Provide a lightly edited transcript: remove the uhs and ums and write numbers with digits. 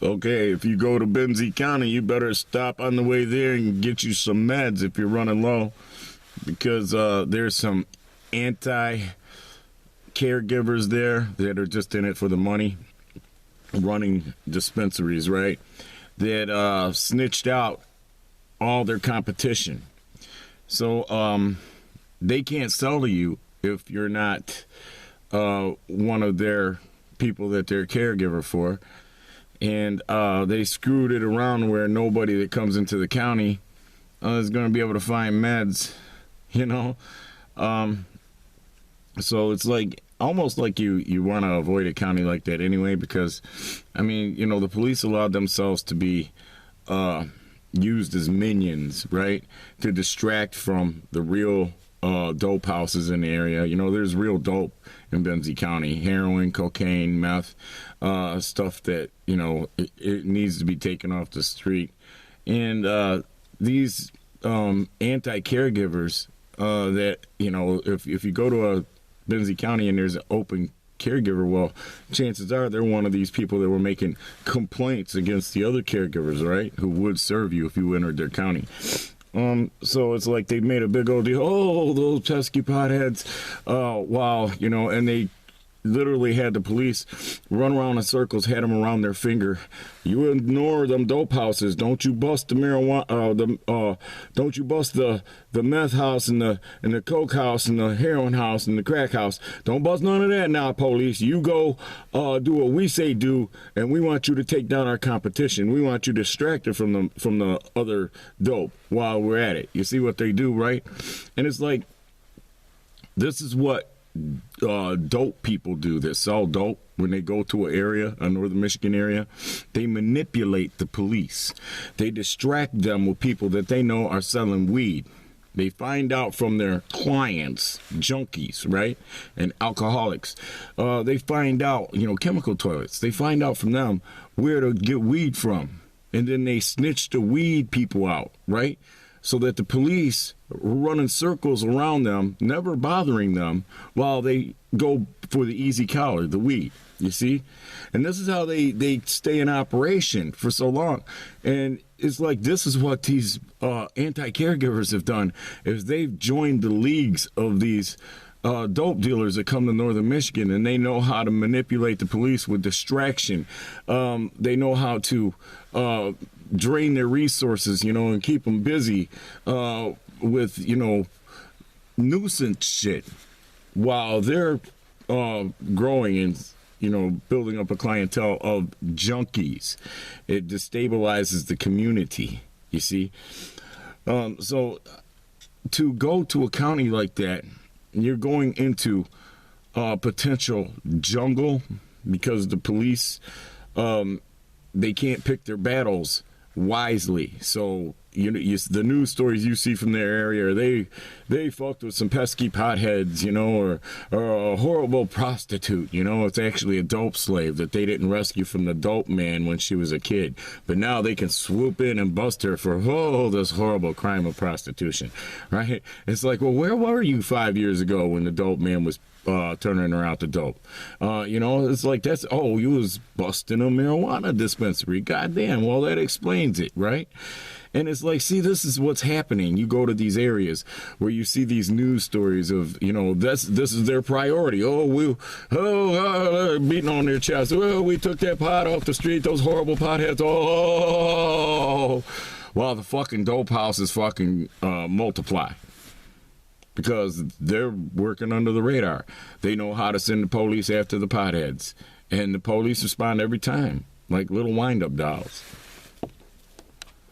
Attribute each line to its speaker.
Speaker 1: Okay, if you go to Benzie County, you better stop on the way there and get you some meds if you're running low, because there's some anti-caregivers there that are just in it for the money, running dispensaries, right? That snitched out all their competition. So they can't sell to you if you're not one of their people that they're a caregiver for. And they screwed it around where nobody that comes into the county is going to be able to find meds, you know? So it's like almost like you want to avoid a county like that anyway, because, I mean, you know, the police allowed themselves to be used as minions, right, to distract from the real dope houses in the area. You know, there's real dope in Benzie County, heroin, cocaine, meth, stuff that, you know, it needs to be taken off the street. And these anti-caregivers that, you know, if you go to a Benzie County and there's an open caregiver, well, chances are they're one of these people that were making complaints against the other caregivers, right, who would serve you if you entered their county. So it's like they made a big old deal. Oh, those pesky potheads. Wow, you know, and they literally had the police run around in circles, had them around their finger. You ignore them dope houses. Don't you bust the marijuana? Don't you bust the meth house and the coke house and the heroin house and the crack house? Don't bust none of that now, police. You go do what we say do, and we want you to take down our competition. We want you distracted from the other dope while we're at it. You see what they do, right? And it's like, this is what dope people do that sell dope. When they go to an area, a northern Michigan area, they manipulate the police. They distract them with people that they know are selling weed. They find out from their clients, junkies, right, and alcoholics. They find out, you know, chemical toilets. They find out from them where to get weed from. And then they snitch the weed people out, right? So that the police run in circles around them, never bothering them, while they go for the easy collar, the weed, you see? And this is how they stay in operation for so long. And it's like, this is what these anti-caregivers have done, is they've joined the leagues of these dope dealers that come to northern Michigan, and they know how to manipulate the police with distraction. They know how to drain their resources, you know, and keep them busy with, you know, nuisance shit while they're growing and, you know, building up a clientele of junkies. It destabilizes the community, you see. So to go to a county like that, you're going into potential jungle, because the police, they can't pick their battles wisely. So you know, the news stories you see from their area, they fucked with some pesky potheads, you know, or a horrible prostitute, you know. It's actually a dope slave that they didn't rescue from the dope man when she was a kid, but now they can swoop in and bust her for this horrible crime of prostitution, right? It's like, well, where were you 5 years ago when the dope man was turning her out the dope? You know, it's like, you was busting a marijuana dispensary. Goddamn, well, that explains it, right? And it's like, see, this is what's happening. You go to these areas where you see these news stories of, you know, this is their priority. Beating on their chest. Well, we took that pot off the street, those horrible potheads. While the fucking dope houses fucking multiply. Because they're working under the radar. They know how to send the police after the potheads. And the police respond every time, like little wind-up dolls.